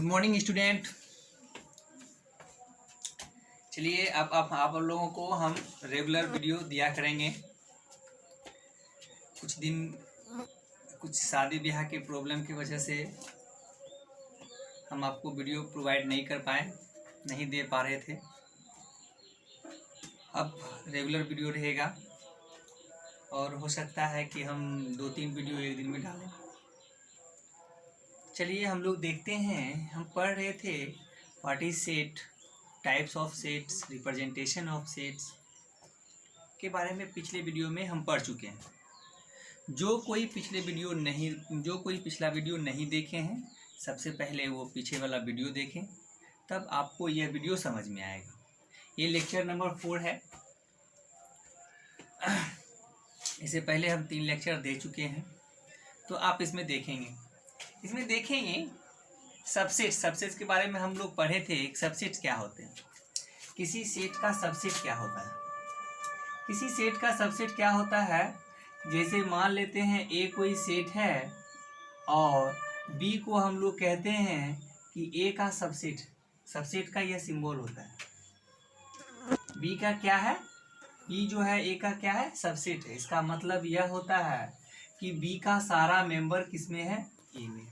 Good morning student. चलिए अब आप लोगों को हम रेगुलर वीडियो दिया करेंगे। कुछ दिन कुछ शादी ब्याह के प्रॉब्लम की वजह से हम आपको वीडियो प्रोवाइड नहीं कर पाए, नहीं दे पा रहे थे। अब रेगुलर वीडियो रहेगा और हो सकता है कि हम 2-3 वीडियो एक दिन में डालें। चलिए हम लोग देखते हैं, हम पढ़ रहे थे what is set, types of sets, representation of sets के बारे में पिछले वीडियो में हम पढ़ चुके हैं। जो कोई पिछला वीडियो नहीं देखे हैं, सबसे पहले वो पीछे वाला वीडियो देखें, तब आपको यह वीडियो समझ में आएगा। ये लेक्चर नंबर 4 है। इससे पहले हम 3 लेक्चर दे चुके हैं, तो आप इसमें देखेंगे सबसेट्स के बारे में हम लोग पढ़े थे। एक सबसेट्स क्या होते हैं, किसी सेट का सबसेट क्या होता है। किसी सेट का सबसेट क्या होता है, जैसे मान लेते हैं ए कोई सेट है और बी को हम लोग कहते हैं कि ए का सबसेट का यह सिंबल होता है। बी का क्या है, बी जो है ए का क्या है, सबसेट है। इसका मतलब यह होता है कि बी का सारा मेंबर किसमें है, ए में।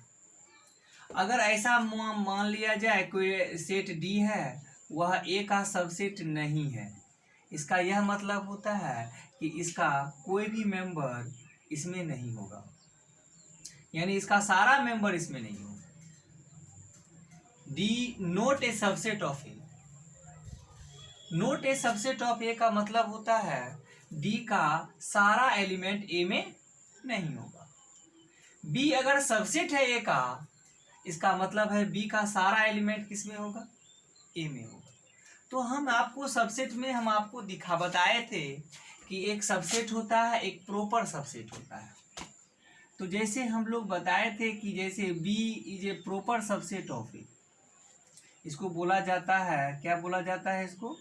अगर ऐसा मान लिया जाए कोई सेट डी है, वह ए का सबसेट नहीं है, इसका यह मतलब होता है कि इसका कोई भी मेंबर इसमें नहीं होगा, यानी इसका सारा मेंबर इसमें नहीं होगा। D not a subset of A. Not a subset of A का मतलब होता है डी का सारा एलिमेंट ए में नहीं होगा। बी अगर सबसेट है ए का, इसका मतलब है बी का सारा एलिमेंट किसमें होगा, ए में होगा। तो हम आपको सबसेट में हम आपको बताए थे कि एक सबसेट होता है, एक प्रॉपर सबसेट होता है। तो जैसे हम लोग बताए थे कि जैसे B is a proper subset of A, इसको बोला जाता है, क्या बोला जाता है इसको,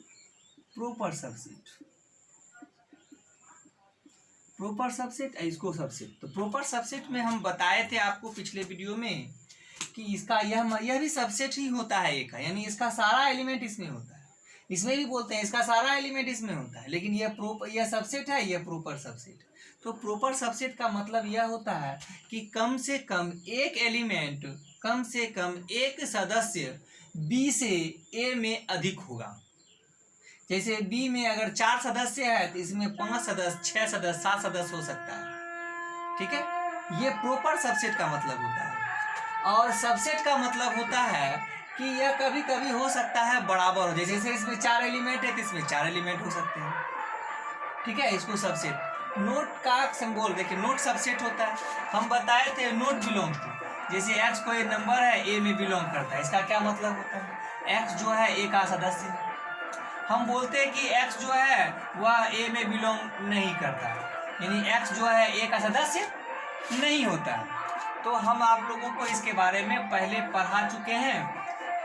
प्रॉपर सबसेट। प्रॉपर सबसेट, इसको सबसेट। तो प्रॉपर सबसेट में हम बताए थे आपको पिछले वीडियो में कि इसका यह भी सबसेट ही होता है एक, यानी इसका सारा एलिमेंट इसमें होता है। इसमें भी बोलते हैं इसका सारा एलिमेंट इसमें होता है, लेकिन यह सबसेट है, यह प्रॉपर सबसेट। तो प्रॉपर सबसेट का मतलब यह होता है कि कम से कम एक एलिमेंट, कम से कम एक सदस्य बी से ए में अधिक होगा। जैसे बी में अगर 4 सदस्य है तो इसमें 5 सदस्य, 6 सदस्य, 7 सदस्य हो सकता है। ठीक है, ये प्रॉपर सबसेट का मतलब होता है। और सबसेट का मतलब होता है कि यह कभी कभी हो सकता है बराबर हो, जैसे इसमें 4 एलिमेंट है तो इसमें 4 एलिमेंट हो सकते हैं। ठीक है, इसको सबसेट। नोट का सिंबल देखिए, नोट सबसेट होता है। हम बताए थे नोट बिलोंग टू, जैसे एक्स कोई नंबर है ए में बिलोंग करता है, इसका क्या मतलब होता है, एक्स जो है ए का सदस्य है। हम बोलते हैं कि एक्स जो है वह ए में बिलोंग नहीं करता है, यानी एक्स जो है ए का सदस्य नहीं होता है। तो हम आप लोगों को इसके बारे में पहले पढ़ा चुके हैं,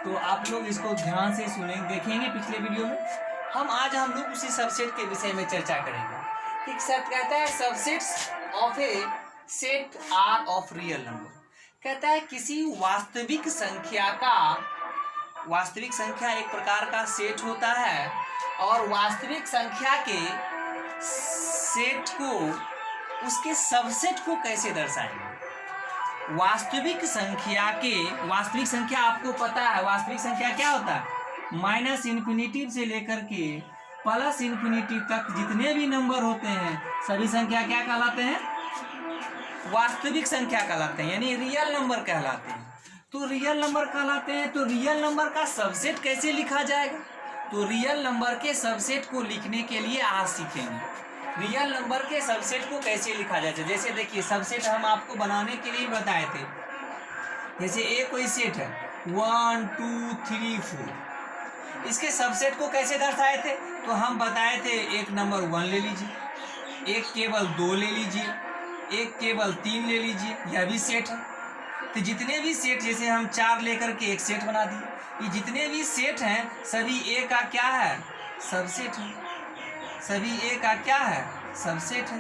तो आप लोग इसको ध्यान से सुनेंगे, देखेंगे पिछले वीडियो में। हम लोग उसी सबसेट के विषय में चर्चा करेंगे। ठीक, सर कहता है subsets of a set are of real number. कहता है किसी वास्तविक संख्या एक प्रकार का सेट होता है, और वास्तविक संख्या के सेट को, उसके सबसेट को कैसे दर्शाएंगे। वास्तविक संख्या आपको पता है, वास्तविक संख्या क्या होता है, -∞ से लेकर के +∞ तक जितने भी नंबर होते हैं सभी संख्या क्या कहलाते हैं, वास्तविक संख्या कहलाते हैं, यानी रियल नंबर कहलाते हैं। तो रियल नंबर कहलाते हैं, तो रियल नंबर का सबसेट कैसे लिखा जाएगा, तो रियल नंबर के सबसेट को लिखने के लिए आज सीखेंगे रियल नंबर के सबसेट को कैसे लिखा जाए। जैसे देखिए, सबसेट हम आपको बनाने के लिए बताए थे। जैसे ए कोई सेट है 1 2 3 4, इसके सबसेट को कैसे दर्शाए थे, तो हम बताए थे एक नंबर 1 ले लीजिए, एक केवल 2 ले लीजिए, एक केवल 3 ले लीजिए, यह भी सेट है। तो जितने भी सेट, जैसे हम 4 लेकर के एक सेट बना दिए, ये जितने भी सेट हैं सभी ए का क्या है, सबसेट है। सभी ए का क्या है, सबसेट है।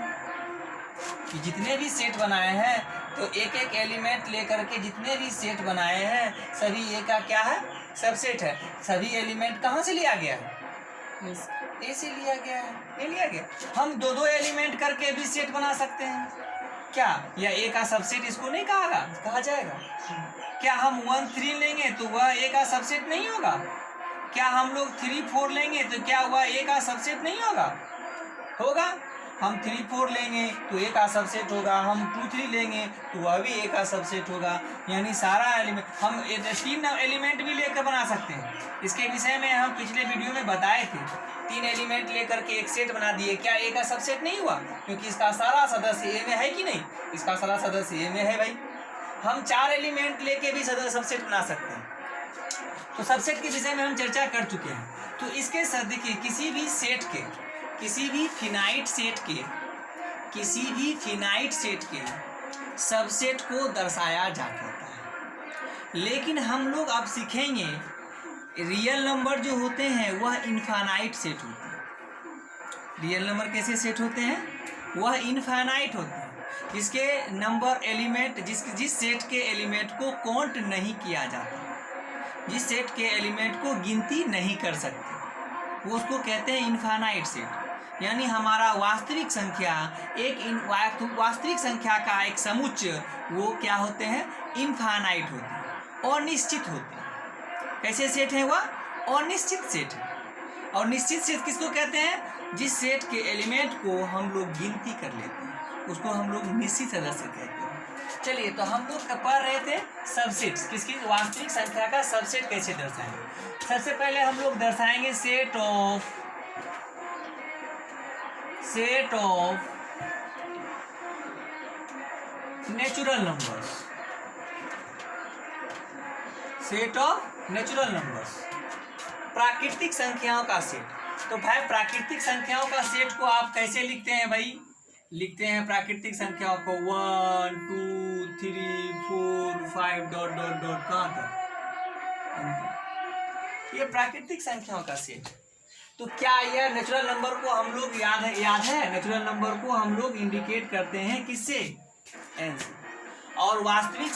कि जितने भी सेट बनाए हैं तो एक एक एलिमेंट लेकर के जितने भी सेट बनाए हैं सभी ए का क्या है, सबसेट है। सभी एलिमेंट कहाँ से लिया गया है, ए से लिया गया है, ये लिया गया। हम दो दो एलिमेंट करके भी सेट बना सकते हैं क्या, या ए का सबसेट इसको नहीं कहा जाएगा। क्या हम 1 3 लेंगे तो वह ए का सबसेट नहीं होगा, क्या हम लोग 3 4 लेंगे तो क्या वह ए का सबसेट नहीं होगा, होगा। हम 3 4 लेंगे तो ए का सबसेट होगा, हम 2 3 लेंगे तो वह भी ए का सबसेट होगा। यानी सारा एलिमेंट हम 3 एलिमेंट भी लेकर बना सकते हैं। इसके विषय में हम पिछले वीडियो में बताए थे, 3 एलिमेंट लेकर के एक सेट बना दिए, क्या ए का सबसेट नहीं हुआ, क्योंकि इसका सारा सदस्य ए में है कि नहीं, इसका सारा सदस्य ए में है भाई। हम 4 एलिमेंट लेके भी सबसेट बना सकते हैं। तो सबसेट के विषय में हम चर्चा कर चुके हैं। तो इसके साथ देखिए किसी भी फिनाइट सेट के सबसेट को दर्शाया जा सकता है। लेकिन हम लोग अब सीखेंगे रियल नंबर जो होते हैं वह इनफाइनाइट सेट होते हैं। रियल नंबर कैसे सेट होते हैं, वह इनफाइनाइट होते हैं, जिसके नंबर एलिमेंट जिस सेट के एलिमेंट को काउंट नहीं किया जाता, जिस सेट के एलिमेंट को गिनती नहीं कर सकते, वो उसको कहते हैं इनफाइनाइट सेट। यानी हमारा वास्तविक संख्या का एक समुच्चय वो क्या होते हैं, इनफाइनाइट होते हैं और निश्चित होते हैं। कैसे सेट है वह, और निश्चित सेट है। और निश्चित सेट किसको कहते हैं, जिस सेट के एलिमेंट को हम लोग गिनती कर लेते हैं उसको हम लोग निश्चित सदस्य कहते हैं। चलिए, तो हम लोग पढ़ रहे थे सबसेट, किसकी, वास्तविक संख्या का सबसेट कैसे दर्शाएंगे। सबसे पहले हम लोग दर्शाएंगे set of natural numbers, set of natural numbers, प्राकृतिक संख्याओं का सेट। तो भाई प्राकृतिक संख्याओं का सेट को आप कैसे लिखते हैं भाई, लिखते हैं प्राकृतिक संख्याओं को 1 2 3 4 5 ... कहाँ तक, ये प्राकृतिक संख्याओं का सेट। तो क्या यह नेचुरल नंबर को हम लोग याद है नेचुरल नंबर को हम लोग इंडिकेट करते हैं किससे, एन से। और वास्तविक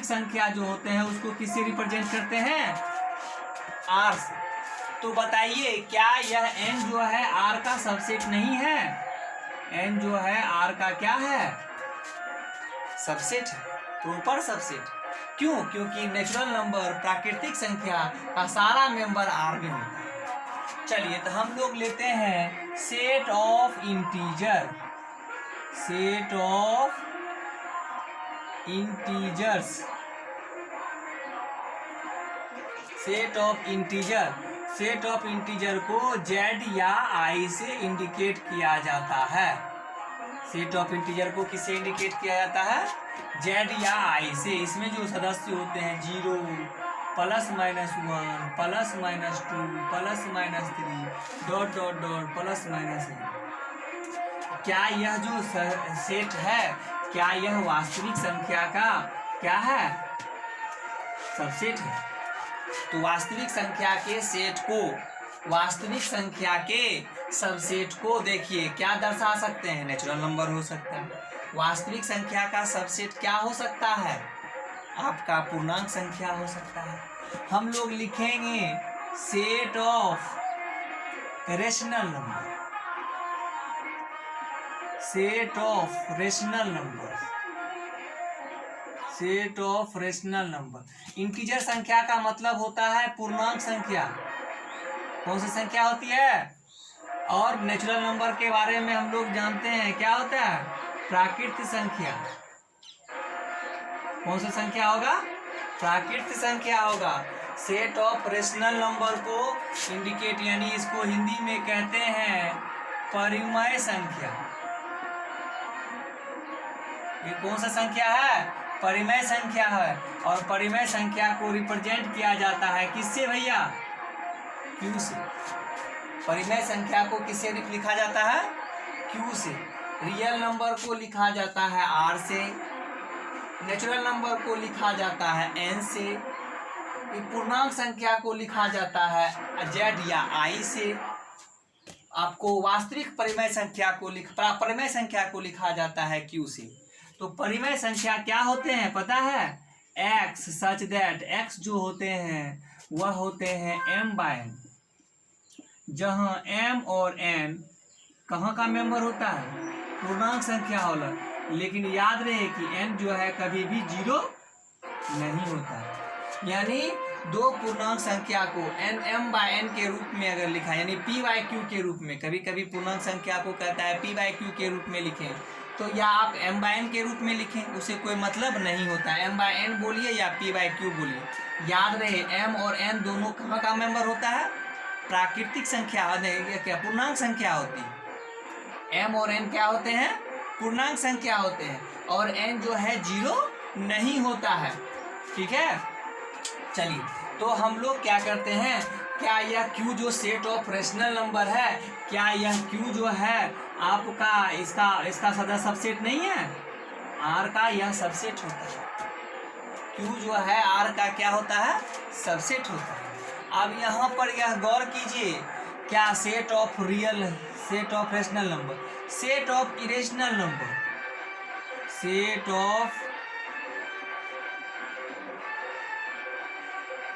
संख्या जो होते हैं उसको किससे रिप्रेजेंट करते हैं, आर से। तो बताइए क्या यह एन जो है आर का सबसेट नहीं है, एन जो है आर का क्या है, सबसेट है, प्रॉपर सबसेट। क्यों, क्योंकि नेचुरल नंबर प्राकृतिक संख्या का सारा मेंबर आर में होता है। चलिए, तो हम लोग लेते हैं set of integers, set of integer को जेड या आई से इंडिकेट किया जाता है। सेट ऑफ इंटीजर को किससे इंडिकेट किया जाता है, जेड या आई से। इसमें जो सदस्य होते हैं 0 +- 1 +- 2 +- 3 ... क्या यह जो सेट है, क्या यह वास्तविक संख्या का क्या है, सबसेट है। तो वास्तविक संख्या के सबसेट को देखिए क्या दर्शा सकते हैं, नेचुरल नंबर हो सकता है। वास्तविक संख्या का सबसेट क्या हो सकता है, आपका पूर्णांक संख्या हो सकता है। हम लोग लिखेंगे set of rational number, set of rational number. Integer संख्या का मतलब होता है पूर्णांक संख्या, कौन सी संख्या होती है। और नेचुरल नंबर के बारे में हम लोग जानते हैं क्या होता है, प्राकृतिक संख्या। कौन सी संख्या होगा, प्राकृतिक संख्या होगा। सेट ऑफ रेशनल नंबर को इंडिकेट, यानी इसको हिंदी में कहते हैं परिमेय संख्या। ये कौन सा संख्या है, परिमेय संख्या है। और परिमेय संख्या को रिप्रेजेंट किया जाता है किससे भैया, क्यू से। परिमेय संख्या को किससे लिखा जाता है, क्यू से। रियल नंबर को लिखा जाता है आर से, नेचुरल नंबर को लिखा जाता है एन से, पूर्णांक संख्या को लिखा जाता है जेड या आई से, आपको वास्तविक परिमेय संख्या को लिखा जाता है Q से। तो परिमेय संख्या क्या होते हैं पता है? x सच दैट x जो होते हैं वह होते हैं m/n, जहां m और n कहाँ का मेंबर होता है? पूर्णांक संख्या होला। लेकिन याद रहे कि n जो है कभी भी 0 नहीं होता है। यानी दो पूर्णांक संख्या को m/n के रूप में अगर लिखा, यानी p/q के रूप में, कभी कभी पूर्णांक संख्या को कहता है p/q के रूप में लिखें, तो या आप m/n के रूप में लिखें, उसे कोई मतलब नहीं होता। m/n बोलिए या p/q बोलिए, याद रहे m और n दोनों कहाँ का मेंबर होता है? प्राकृतिक संख्या, क्या पूर्णांक संख्या होती है। m और n क्या होते हैं? पूर्णांक संख्या होते हैं, और n जो है 0 नहीं होता है। ठीक है, चलिए तो हम लोग क्या करते हैं, क्या यह Q जो सेट ऑफ रेशनल नंबर है, क्या यह Q जो है आपका इसका सदा सबसेट नहीं है? R का यह सबसेट होता है। Q जो है R का क्या होता है? सबसेट होता है। अब यहाँ पर यह गौर कीजिए, क्या set of rational number, set of irrational number, set of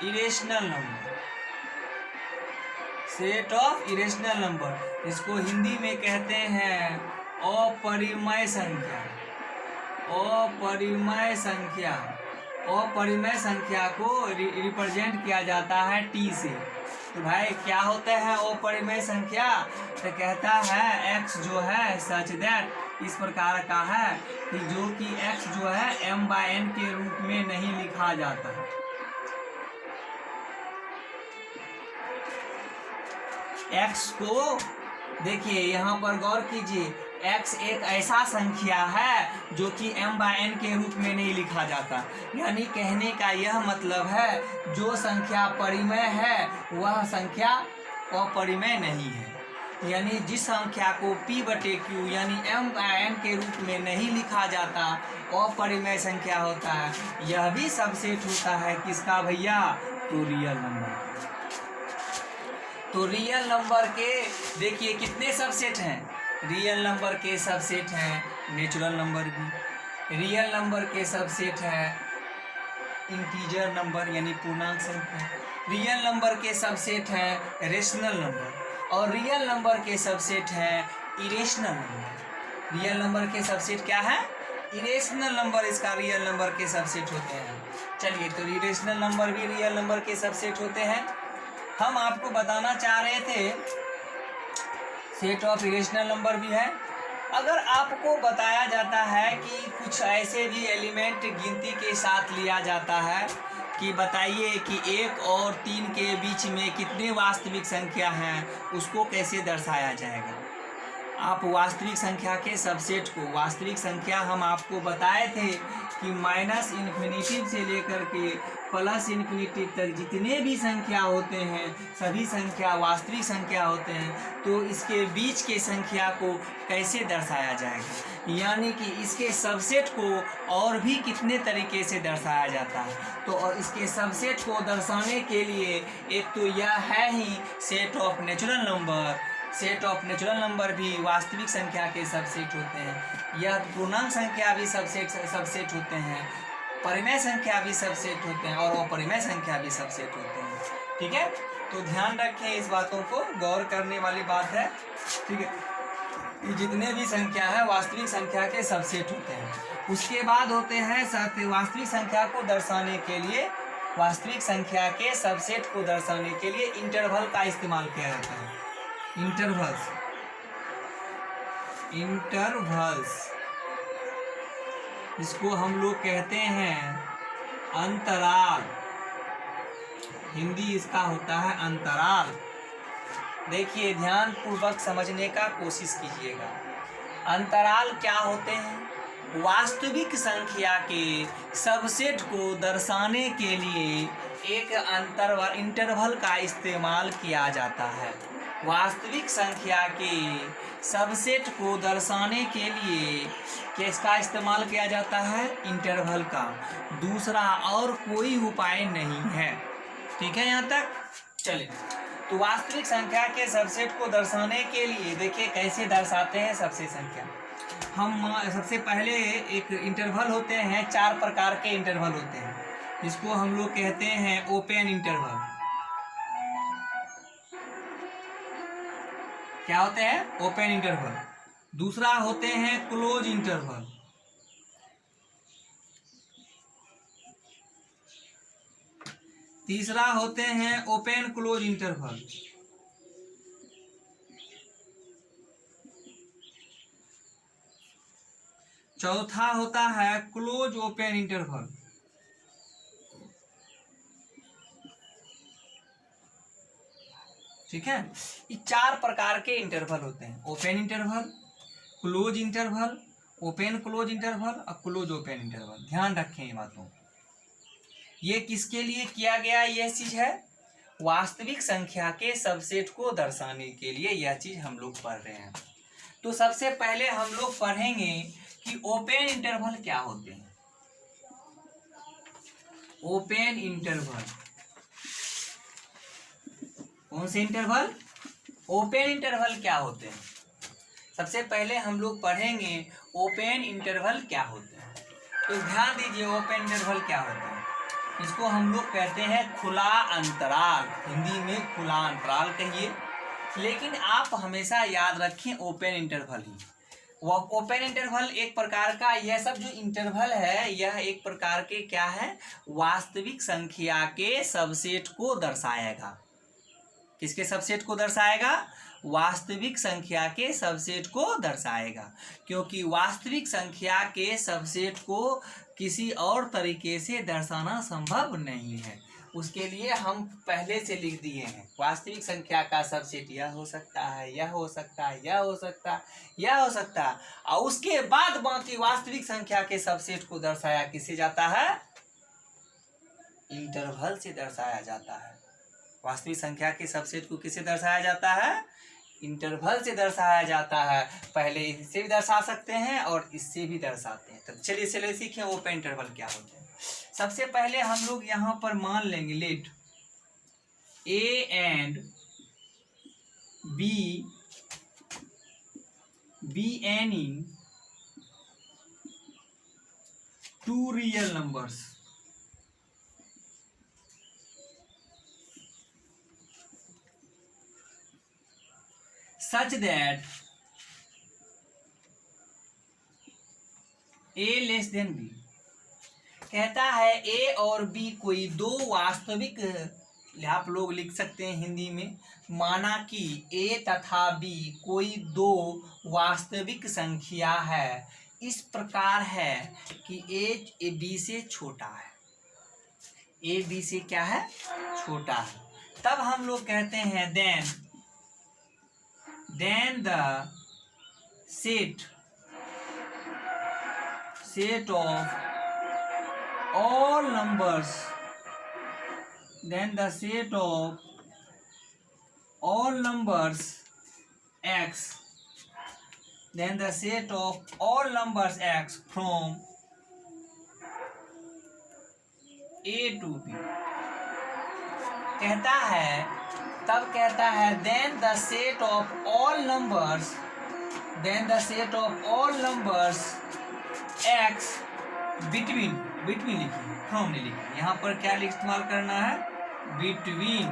irrational number, set of irrational number, इसको हिंदी में कहते हैं अपरिमेय संख्या। अपरिमेय संख्या, अपरिमेय संख्या को रिप्रेजेंट किया जाता है T से। तो भाई क्या होता है अपरिमेय संख्या? तो कहता है x जो है सच दैट इस प्रकार का है कि जो कि x जो है m/n के रूप में नहीं लिखा जाता है। x को देखिए, यहाँ पर गौर कीजिए, x एक ऐसा संख्या है जो कि m/n के रूप में नहीं लिखा जाता। यानी कहने का यह मतलब है जो संख्या परिमेय है वह संख्या अपरिमेय नहीं है। यानी जिस संख्या को p/q यानी m/n के रूप में नहीं लिखा जाता अपरिमेय संख्या होता है। यह भी सबसेट होता है किसका भैया? तो रियल नंबर। तो रियल नंबर के देखिए कितने सबसेट हैं? रियल नंबर के सबसेट हैं नेचुरल नंबर भी, रियल नंबर के सबसेट है इंटीजर नंबर यानी पूर्णांक संख्या, रियल नंबर के सबसेट है रेशनल नंबर, और रियल नंबर के सबसेट है इरेशनल नंबर। रियल नंबर के सबसेट क्या है? इरेशनल नंबर इसका रियल नंबर के सबसेट होते हैं। चलिए, तो इरेशनल नंबर भी रियल नंबर के सबसेट होते हैं। हम आपको बताना चाह रहे थे सेट ऑफ इरेशनल नंबर भी है। अगर आपको बताया जाता है कि कुछ ऐसे भी एलिमेंट गिनती के साथ लिया जाता है कि बताइए कि 1 और 3 के बीच में कितने वास्तविक संख्या हैं, उसको कैसे दर्शाया जाएगा? आप वास्तविक संख्या के सबसेट को, वास्तविक संख्या हम आपको बताए थे कि -इन्फिनिटी से लेकर के +इन्फिनिटी तक जितने भी संख्या होते हैं सभी संख्या वास्तविक संख्या होते हैं। तो इसके बीच के संख्या को कैसे दर्शाया जाएगा, यानी कि इसके सबसेट को और भी कितने तरीके से दर्शाया जाता है। तो और इसके सबसेट को दर्शाने के लिए एक तो यह है ही set of natural number. Set of natural number भी वास्तविक संख्या के सबसेट होते हैं। यह पूर्णांक संख्या भी सबसेट होते हैं, परिमेय संख्या भी सबसेट होते हैं, और अपरिमेय संख्या भी सबसेट होते हैं। ठीक है, तो ध्यान रखें इस बातों को, गौर करने वाली बात है। ठीक है, ये जितने भी संख्या है वास्तविक संख्या के सबसेट होते हैं। उसके बाद होते हैं वास्तविक संख्या को दर्शाने के लिए, वास्तविक संख्या के सबसेट को दर्शाने के लिए इंटरवल का इस्तेमाल किया जाता है। इंटरवल्स इसको हम लोग कहते हैं अंतराल। हिंदी इसका होता है अंतराल। देखिए, ध्यान पूर्वक समझने का कोशिश कीजिएगा। अंतराल क्या होते हैं? वास्तविक संख्या के सबसेट को दर्शाने के लिए एक इंटरवल का इस्तेमाल किया जाता है। वास्तविक संख्या के सबसेट को दर्शाने के लिए किसका इस्तेमाल किया जाता है? इंटरवल का। दूसरा और कोई उपाय नहीं है। ठीक है यहाँ तक? चलिए तो वास्तविक संख्या के सबसेट को दर्शाने के लिए देखिए कैसे दर्शाते हैं सबसेट संख्या। हम सबसे पहले एक इंटरवल होते हैं, 4 प्रकार के इंटरवल होते हैं, जिसको हम लोग कहते हैं ओपन इंटरवल। क्या होते हैं? Open interval. दूसरा होते हैं क्लोज इंटरवल। तीसरा होते हैं ओपन क्लोज इंटरवल। चौथा होता है क्लोज ओपन इंटरवल। ठीक है, ये 4 प्रकार के इंटरवल होते हैं, open interval, close interval, open close interval और क्लोज ओपन इंटरवल। ध्यान रखें ये बातों। ये किसके लिए किया गया यह चीज है? वास्तविक संख्या के सबसेट को दर्शाने के लिए यह चीज हम लोग पढ़ रहे हैं। तो सबसे पहले हम लोग पढ़ेंगे कि ओपन इंटरवल क्या होते हैं। ओपन इंटरवल कौन से इंटरवल? ओपन इंटरवल क्या होते हैं? सबसे पहले हम लोग पढ़ेंगे ओपन इंटरवल क्या होते हैं। तो ध्यान दीजिए, ओपन इंटरवल क्या होते हैं। इसको हम लोग कहते हैं खुला अंतराल, हिंदी में खुला अंतराल कहिए, लेकिन आप हमेशा याद रखें ओपन इंटरवल ही। वह ओपन इंटरवल एक प्रकार का, यह सब जो इंटरवल है यह एक प्रकार के क्या है? वास्तविक संख्या के सबसेट को दर्शाएगा। किसके सबसेट को दर्शाएगा? वास्तविक संख्या के सबसेट को दर्शाएगा, क्योंकि वास्तविक संख्या के सबसेट को किसी और तरीके से दर्शाना संभव नहीं है। उसके लिए हम पहले से लिख दिए हैं, वास्तविक संख्या का सबसेट यह हो सकता है, यह हो सकता है, यह हो सकता है, यह हो सकता है, और उसके बाद बाकी वास्तविक संख्या के सबसेट को दर्शाया किससे जाता है? इंटरवल से दर्शाया जाता है। वास्तविक संख्या के सबसेट को किससे दर्शाया जाता है? इंटरवल से दर्शाया जाता है। पहले इससे भी दर्शा सकते हैं और इससे भी दर्शाते हैं। तो चलिए सीखें ओपन इंटरवल क्या होते हैं। सबसे पहले हम लोग यहाँ पर मान लेंगे let A and B any two real numbers such that a less than b। कहता है a और b कोई दो वास्तविक, आप लोग लिख सकते हैं हिंदी में, माना कि a तथा b कोई दो वास्तविक संख्या है, इस प्रकार है कि a b से छोटा है। a b से क्या है? छोटा है। तब हम लोग कहते हैं then the set of all numbers x from a to b। कहता है, तब कहता है then the set of all numbers x between लिखिए, from नहीं लिखिए, यहाँ पर क्या इस्तेमाल करना है? between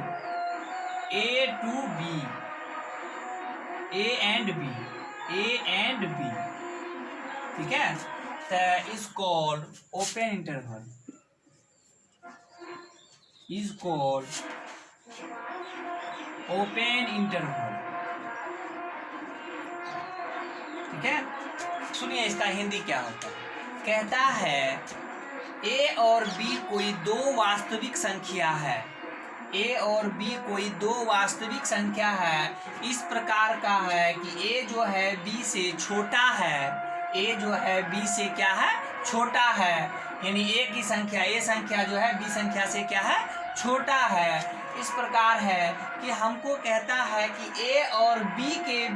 a to b, a and b, ठीक है। तो is called open interval, is called open interval. ठीक है, सुनिए इसका हिंदी क्या होता है। कहता है a और b कोई दो वास्तविक संख्या है, a और b कोई दो वास्तविक संख्या है, इस प्रकार का है कि a जो है b से छोटा है, a जो है b से क्या है? छोटा है। यानी a की संख्या, a संख्या जो है b संख्या से क्या है? छोटा है। इस प्रकार है कि हमको कहता है कि a और b के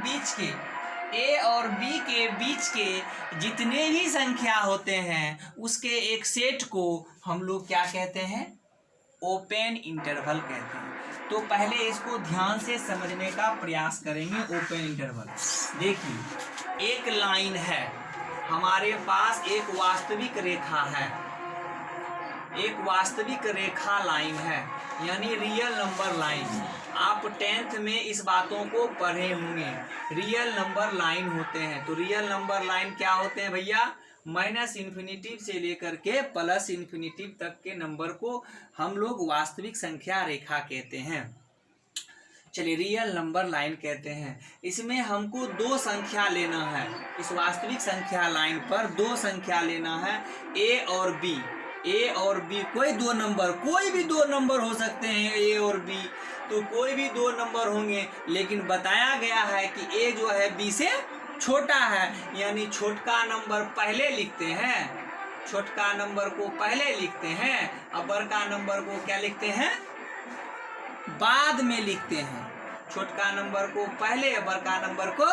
बीच के जितने भी संख्या होते हैं उसके एक सेट को हम लोग क्या कहते हैं? ओपन इंटरवल कहते हैं। तो पहले इसको ध्यान से समझने का प्रयास करेंगे। ओपन इंटरवल, देखिए एक लाइन है, हमारे पास एक वास्तविक रेखा है, एक वास्तविक रेखा लाइन है, यानी रियल नंबर लाइन। आप 10th में इस बातों को पढ़े होंगे। रियल नंबर लाइन होते हैं। तो रियल नंबर लाइन क्या होते हैं भैया? माइनस इन्फिनिटिव से लेकर के प्लस इन्फिनिटिव तक के नंबर को हम लोग वास्तविक संख्या रेखा कहते हैं। चलिए, रियल नंबर लाइन कहते हैं। इसमें हमको दो संख्या लेना है। इस वास्तविक संख्या लाइन पर दो संख्या लेना है, ए और बी। ए और बी कोई दो नंबर, कोई भी दो नंबर हो सकते हैं, ए और बी, तो कोई भी दो नंबर होंगे। लेकिन बताया गया है कि ए जो है बी से छोटा है, यानी छोटका नंबर पहले लिखते हैं, छोटका नंबर को पहले लिखते हैं, और बड़का नंबर को क्या लिखते हैं? बाद में लिखते हैं। छोटका नंबर को पहले, बड़का नंबर को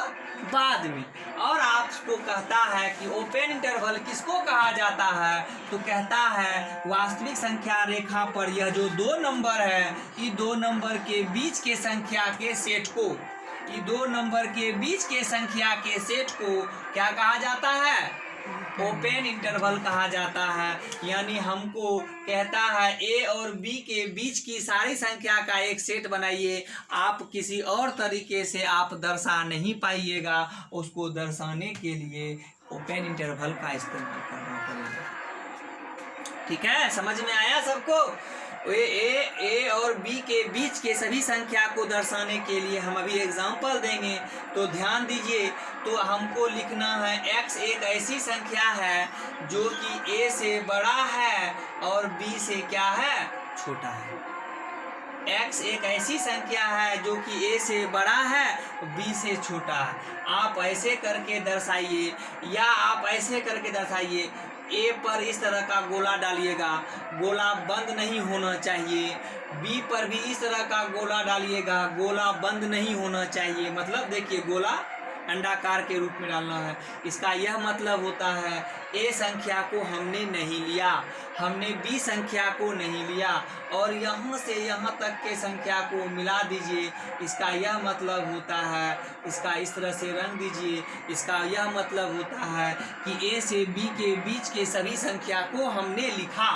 बाद में। और आपको कहता है कि ओपन इंटरवल किसको कहा जाता है? तो कहता है वास्तविक संख्या रेखा पर यह जो दो नंबर है, ये दो नंबर के बीच के संख्या के सेट को, ये दो नंबर के बीच के संख्या के सेट को क्या कहा जाता है? ओपन इंटरवल कहा जाता है। यानी हमको कहता है ए और बी के बीच की सारी संख्या का एक सेट बनाइए। आप किसी और तरीके से आप दर्शा नहीं पाइएगा। उसको दर्शाने के लिए ओपन इंटरवल का इस्तेमाल करना पड़ेगा। ठीक है, समझ में आया सबको? ए और बी के बीच के सभी संख्या को दर्शाने के लिए हम अभी एग्जाम्पल देंगे, तो ध्यान दीजिए। तो हमको लिखना है x एक ऐसी संख्या है जो कि a से बड़ा है और b से क्या है? छोटा है। x एक ऐसी संख्या है जो कि a से बड़ा है, b से छोटा है। आप ऐसे करके दर्शाइए, या आप ऐसे करके दर्शाइए। ए पर इस तरह का गोला डालिएगा, गोला बंद नहीं होना चाहिए। बी पर भी इस तरह का गोला डालिएगा, गोला बंद नहीं होना चाहिए। मतलब देखिए, गोला अंडाकार के रूप में डालना है। इसका यह मतलब होता है ए संख्या को हमने नहीं लिया, हमने बी संख्या को नहीं लिया, और यहाँ से यहाँ तक के संख्या को मिला दीजिए। इसका यह मतलब होता है, इसका इस तरह से रंग दीजिए। इसका यह मतलब होता है कि ए से बी के बीच के सभी संख्या को हमने लिखा,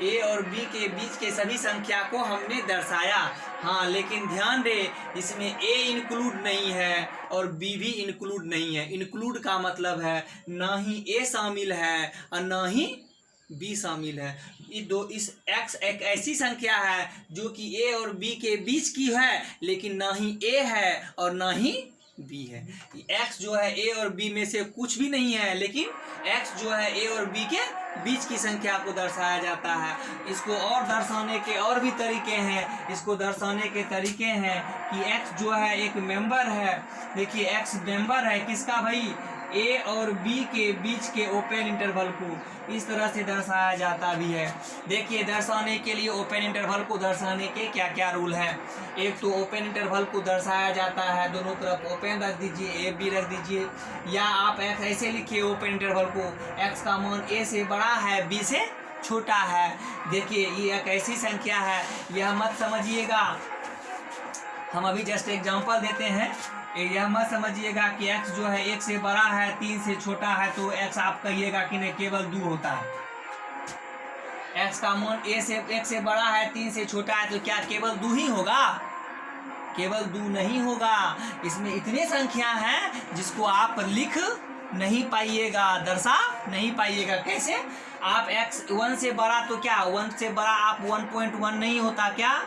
ए और बी के बीच के सभी संख्या को हमने दर्शाया। हाँ, लेकिन ध्यान दे, इसमें ए इंक्लूड नहीं है और बी भी इंक्लूड नहीं है। इंक्लूड का मतलब है ना ही ए शामिल है और ना ही बी शामिल है। इस x एक ऐसी संख्या है जो कि ए और बी के बीच की है, लेकिन ना ही ए है और ना ही बी है। x जो है ए और बी में से कुछ भी नहीं है, लेकिन x जो है ए और बी के बीच की संख्या को दर्शाया जाता है। इसको और दर्शाने के और भी तरीके हैं। इसको दर्शाने के तरीके हैं कि x जो है एक मेंबर है। देखिए, x मेंबर है किसका भाई? ए और बी के बीच के ओपन इंटरवल को इस तरह से दर्शाया जाता भी है। देखिए, दर्शाने के लिए ओपन इंटरवल को दर्शाने के क्या क्या रूल है। एक तो ओपन इंटरवल को दर्शाया जाता है, दोनों तरफ ओपन रख दीजिए, ए बी रख दीजिए, या आप x ऐसे लिखिए ओपन इंटरवल को, x का मान a से बड़ा है, b से छोटा है। देखिए, ये एक ऐसी संख्या है, यह मत समझिएगा, हम अभी जस्ट एग्जांपल देते हैं। यह मत समझिएगा कि x जो है 1 से बड़ा है, 3 से छोटा है, तो x आप कहिएगा कि नहीं, केवल 2 होता है। x का मान 1 से बड़ा है, 3 से छोटा है, तो क्या केवल 2 ही होगा? केवल 2 नहीं होगा। इसमें इतनी संख्या है जिसको आप लिख नहीं पाइएगा, दर्शा नहीं पाइएगा। कैसे? आप x 1 से बड़ा, तो क्या 1 से बड़ा आप 1.1 नहीं होता क्या?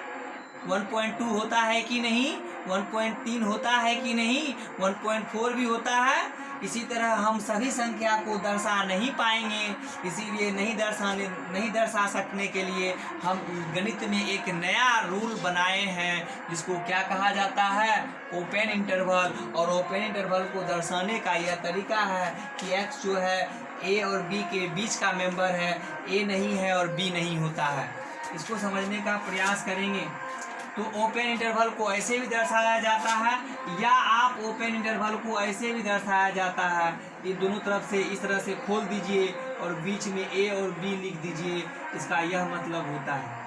1.2 होता है कि नहीं? 1.3 होता है कि नहीं? 1.4 भी होता है। इसी तरह हम सभी संख्या को दर्शा नहीं पाएंगे, इसीलिए नहीं दर्शा सकने के लिए हम गणित में एक नया रूल बनाए हैं, जिसको क्या कहा जाता है? Open interval. और ओपन इंटरवल को दर्शाने का यह तरीका है कि x जो है a और b के बीच का मेंबर है, a नहीं है और b नहीं होता है। इसको समझने का प्रयास करेंगे। तो ओपन इंटरवल को ऐसे भी दर्शाया जाता है, या आप ओपन इंटरवल को ऐसे भी दर्शाया जाता है। ये दोनों तरफ से इस तरह से खोल दीजिए और बीच में ए और बी लिख दीजिए। इसका यह मतलब होता है।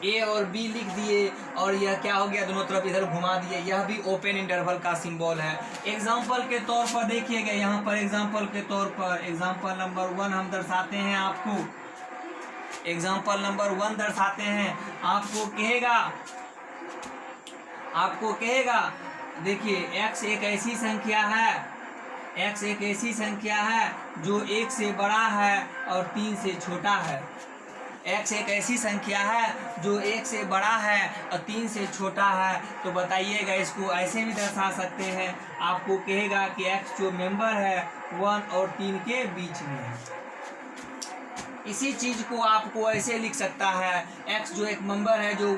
ए और बी लिख दिए और यह क्या हो गया, दोनों तरफ इधर घुमा दिए, यह भी ओपन इंटरवल का सिंबल है। एग्जाम्पल के तौर पर देखिएगा यहाँ पर, एग्जाम्पल के तौर पर एग्जाम्पल नंबर 1 हम दर्शाते हैं आपको, एग्जाम्पल नंबर 1 दर्शाते हैं आपको कहेगा देखिए x एक ऐसी संख्या है, x एक ऐसी संख्या है जो 1 से बड़ा है और 3 से छोटा है। x एक ऐसी संख्या है जो 1 से बड़ा है और 3 से छोटा है। तो बताइएगा इसको ऐसे भी दर्शा सकते हैं, आपको कहेगा कि x जो मेंबर है 1 और 3 के बीच में है। इसी चीज को आपको ऐसे लिख सकता है, x जो एक मेंबर है जो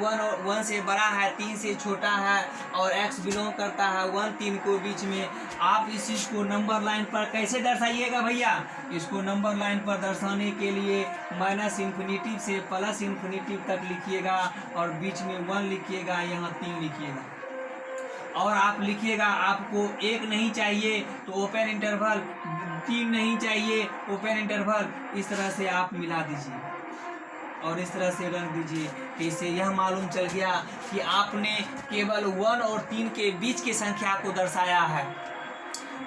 1 से बड़ा है 3 से छोटा है और x बिलोंग करता है 1 3 को बीच में। आप इस चीज को नंबर लाइन पर कैसे दर्शाइएगा भैया, इसको नंबर लाइन पर दर्शाने के लिए माइनस इन्फिनिटी से प्लस इन्फिनिटी तक लिखिएगा और बीच में 1 लिखिएगा, यहाँ 3 लिखिएगा। और आप लिखिएगा आपको 1 नहीं चाहिए तो ओपन इंटरवल, 3 नहीं चाहिए ओपन इंटरवल, इस तरह से आप मिला दीजिए और इस तरह से रख दीजिए। तो इससे यह मालूम चल गया कि आपने केवल 1 और 3 के बीच की संख्या को दर्शाया है।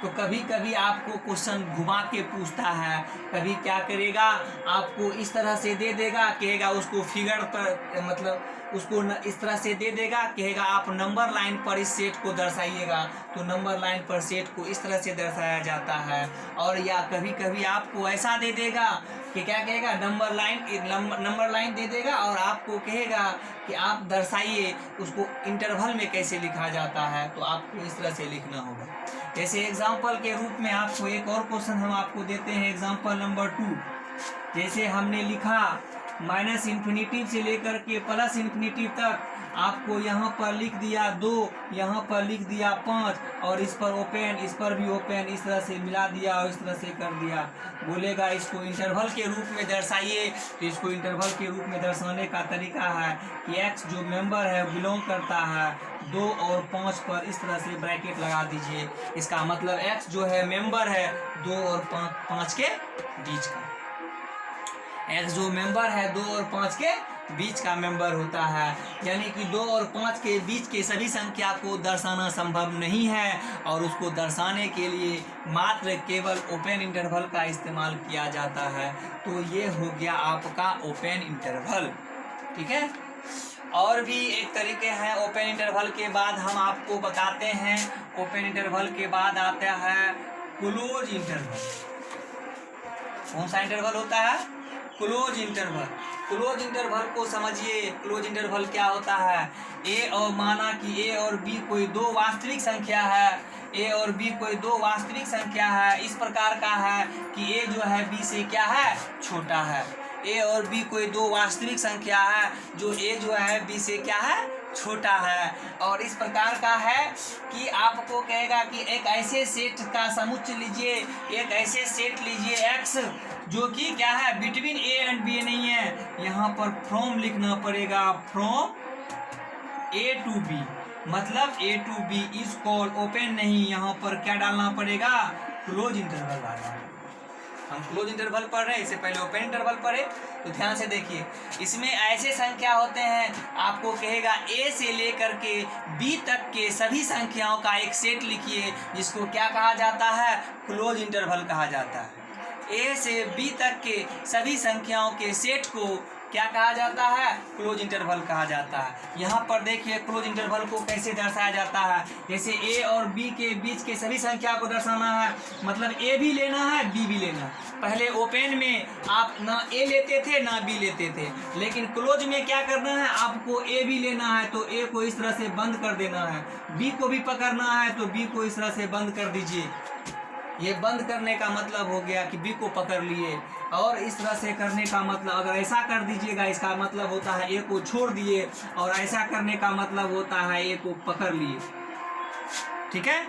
तो कभी कभी आपको क्वेश्चन घुमा के पूछता है, कभी क्या करेगा आपको इस तरह से दे देगा, कहेगा उसको फिगर पर मतलब उसको इस तरह से दे देगा, कहेगा आप नंबर लाइन पर इस सेट को दर्शाइएगा। तो नंबर लाइन पर सेट को इस तरह से दर्शाया जाता है। और या कभी कभी आपको ऐसा दे देगा कि क्या कहेगा, नंबर लाइन दे देगा और आपको कहेगा कि आप दर्शाइए उसको इंटरवल में कैसे लिखा जाता है। तो आपको इस तरह से लिखना होगा। जैसे एग्जाम्पल के रूप में आपको एक और क्वेश्चन हम आपको देते हैं, एग्जाम्पल नंबर 2। जैसे हमने लिखा माइनस इन्फिनिटी से लेकर के प्लस इन्फिनिटी तक, आपको यहाँ पर लिख दिया 2, यहाँ पर लिख दिया 5 और इस पर ओपन, इस पर भी ओपन, इस तरह से मिला दिया और इस तरह से कर दिया। बोलेगा इसको इंटरवल के रूप में दर्शाइए। तो इसको इंटरवल के रूप में दर्शाने का तरीका है कि x जो मेंबर है बिलोंग करता है 2 और 5 पर, इस तरह से ब्रैकेट लगा दीजिए। इसका मतलब x जो है मेंबर है 2 और 5 के बीच का, x जो मेंबर है 2 और 5 के बीच का मेंबर होता है। यानी कि 2 और 5 के बीच के सभी संख्या को दर्शाना संभव नहीं है और उसको दर्शाने के लिए मात्र केवल ओपन इंटरवल का इस्तेमाल किया जाता है। तो ये हो गया आपका ओपन इंटरवल, ठीक है। और भी एक तरीके हैं ओपन इंटरवल के बाद हम आपको बताते हैं। ओपन इंटरवल के बाद आता है क्लोज इंटरवल। कौन सा इंटरवल होता है? Close interval. क्लोज इंटरवल को समझिए, क्लोज इंटरवल क्या होता है। ए और माना कि ए और बी कोई 2 वास्तविक संख्या है, ए और बी कोई 2 वास्तविक संख्या है, इस प्रकार का है कि ए जो है बी से क्या है, छोटा है। ए और बी कोई 2 वास्तविक संख्या है जो ए जो है बी से क्या है, छोटा है। और इस प्रकार का है कि आपको कहेगा कि एक ऐसे सेट का समुच्चय लीजिए, एक ऐसे सेट लीजिए x जो कि क्या है, बिटवीन ए एंड बी नहीं है, यहाँ पर फ्रॉम लिखना पड़ेगा, फ्रॉम ए टू बी, मतलब A to B is called open नहीं, यहाँ पर क्या डालना पड़ेगा, क्लोज इंटरवल डालना। हम क्लोज इंटरवल पढ़ रहे हैं, इससे पहले ओपन इंटरवल पढ़े। तो ध्यान से देखिए, इसमें ऐसे संख्या होते हैं, आपको कहेगा ए से लेकर के बी तक के सभी संख्याओं का एक सेट लिखिए, जिसको क्या कहा जाता है, क्लोज इंटरवल कहा जाता है। ए से बी तक के सभी संख्याओं के सेट को क्या कहा जाता है, क्लोज इंटरवल कहा जाता है। यहाँ पर देखिए क्लोज इंटरवल को कैसे दर्शाया जाता है। जैसे ए और बी के बीच के सभी संख्या को दर्शाना है, मतलब ए भी लेना है बी भी लेना है। पहले ओपन में आप ना ए लेते थे ना बी लेते थे, लेकिन क्लोज में क्या करना है, आपको ए भी लेना है तो ए को इस तरह से बंद कर देना है, बी को भी पकड़ना है तो बी को इस तरह से बंद कर दीजिए। ये बंद करने का मतलब हो गया कि बी को पकड़ लिए, और इस तरह से करने का मतलब, अगर ऐसा कर दीजिएगा इसका मतलब होता है ए को छोड़ दिए, और ऐसा करने का मतलब होता है ए को पकड़ लिए। ठीक है,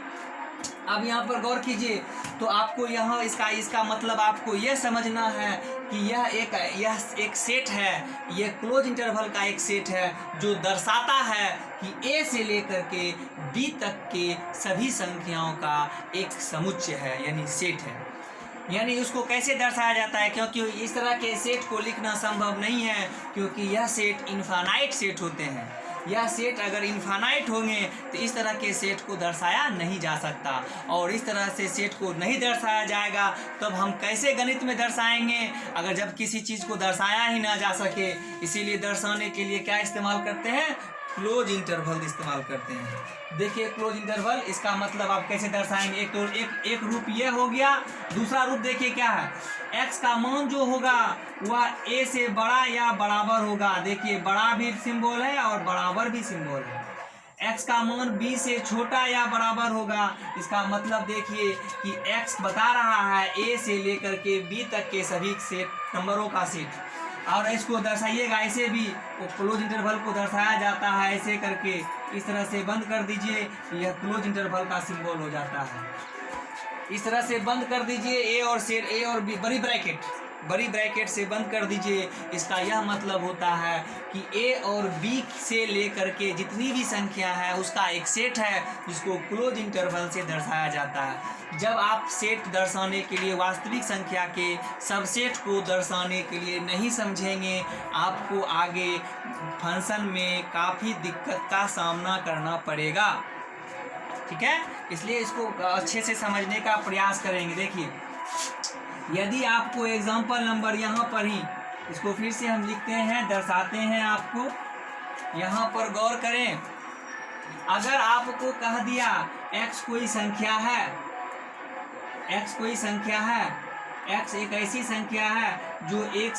अब यहाँ पर गौर कीजिए, तो आपको यहाँ इसका मतलब आपको यह समझना है कि यह एक सेट है, यह क्लोज इंटरवल का एक सेट है जो दर्शाता है कि ए से लेकर के बी तक के सभी संख्याओं का एक समुच्चय है, यानी सेट है। यानी उसको कैसे दर्शाया जाता है, क्योंकि इस तरह के सेट को लिखना संभव नहीं है, क्योंकि यह सेट इनफाइनाइट सेट होते हैं। यह सेट अगर इनफाइनाइट होंगे तो इस तरह के सेट को दर्शाया नहीं जा सकता, और इस तरह से सेट को नहीं दर्शाया जाएगा तब हम कैसे गणित में दर्शाएंगे, अगर जब किसी चीज़ को दर्शाया ही ना जा सके। इसीलिए दर्शाने के लिए क्या इस्तेमाल करते हैं, क्लोज इंटरवल इस्तेमाल करते हैं। देखिए क्लोज इंटरवल, इसका मतलब आप कैसे दर्शाएंगे, एक तो एक रूप ये हो गया, दूसरा रूप देखिए क्या है, x का मान जो होगा वह a से बड़ा या बराबर होगा। देखिए बड़ा भी सिंबल है और बराबर भी सिंबल है। x का मान b से छोटा या बराबर होगा, इसका मतलब देखिए कि x बता रहा है a से लेकर के b तक के सभी सेट नंबरों का सेट। और इसको दर्शाइएगा ऐसे भी, वो क्लोज इंटरवल को दर्शाया जाता है ऐसे करके, इस तरह से बंद कर दीजिए, यह क्लोज इंटरवल का सिंबल हो जाता है। इस तरह से बंद कर दीजिए, ए और सेट, ए और बी, बड़ी ब्रैकेट से बंद कर दीजिए। इसका यह मतलब होता है कि ए और बी से लेकर के जितनी भी संख्या है उसका एक सेट है जिसको क्लोज इंटरवल से दर्शाया जाता है। जब आप सेट दर्शाने के लिए वास्तविक संख्या के सबसेट को दर्शाने के लिए नहीं समझेंगे, आपको आगे फंक्शन में काफ़ी दिक्कत का सामना करना पड़ेगा। ठीक है, इसलिए इसको अच्छे से समझने का प्रयास करेंगे। देखिए यदि आपको एग्जाम्पल नंबर यहाँ पर ही, इसको फिर से हम लिखते हैं, दर्शाते हैं आपको, यहाँ पर गौर करें। अगर आपको कह दिया x कोई संख्या है, x कोई संख्या है, x एक ऐसी संख्या है जो एक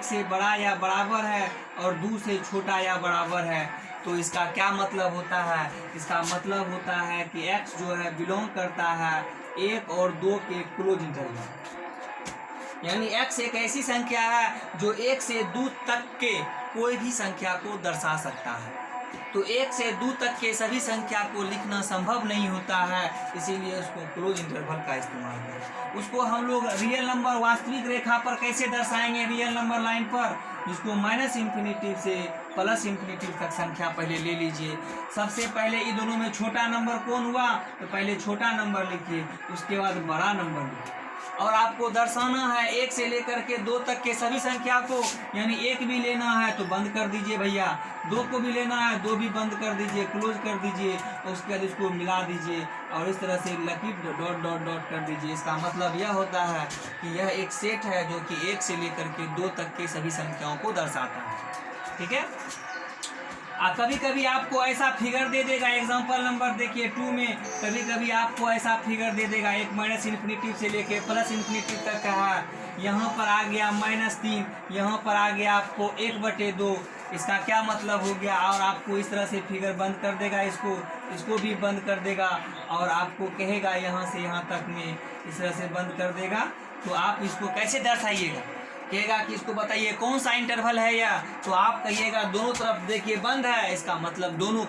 से बड़ा या बराबर है और 2 से छोटा या बराबर है, तो इसका क्या मतलब होता है, इसका मतलब होता है कि x जो है बिलोंग करता है 1 और 2 के क्लोज इंटरवल। यानी x एक ऐसी संख्या है जो 1 से 2 तक के कोई भी संख्या को दर्शा सकता है। तो 1 से 2 तक के सभी संख्या को लिखना संभव नहीं होता है, इसीलिए उसको क्लोज इंटरवल का इस्तेमाल करें। उसको हम लोग रियल नंबर वास्तविक रेखा पर कैसे दर्शाएंगे, रियल नंबर लाइन पर, जिसको माइनस इन्फिनिटी से प्लस इन्फिनिटी तक संख्या पहले ले लीजिए। सबसे पहले इन दोनों में छोटा नंबर कौन हुआ, तो पहले छोटा नंबर लिखिए, उसके बाद बड़ा नंबर लिखिए। और आपको दर्शाना है 1 से लेकर के 2 तक के सभी संख्या को, यानी 1 भी लेना है तो बंद कर दीजिए भैया, 2 को भी लेना है 2 भी बंद कर दीजिए, क्लोज कर दीजिए, और उसके बाद इसको मिला दीजिए और इस तरह से लकी डॉट डॉट डॉट कर दीजिए। इसका मतलब यह होता है कि यह एक सेट है जो कि 1 से लेकर के 2 तक के सभी संख्याओं को दर्शाता है। ठीक है, कभी कभी आपको ऐसा फिगर दे देगा, एग्जांपल नंबर देखिए 2 में कभी कभी आपको ऐसा फिगर दे देगा, एक माइनस इन्फिनिटी से लेके प्लस इन्फिनिटी तक का है, यहाँ पर आ गया -3, यहाँ पर आ गया आपको 1/2। इसका क्या मतलब हो गया, और आपको इस तरह से फिगर बंद कर देगा, इसको भी बंद कर देगा, और आपको कहेगा यहाँ से यहाँ तक में इस तरह से बंद कर देगा। तो आप इसको कैसे दर्शाइएगा, कहेगा कि इसको बताइए कौन सा इंटरवल है यह, तो आप कहिएगा दोनों तरफ देखिए बंद है, इसका मतलब दोनों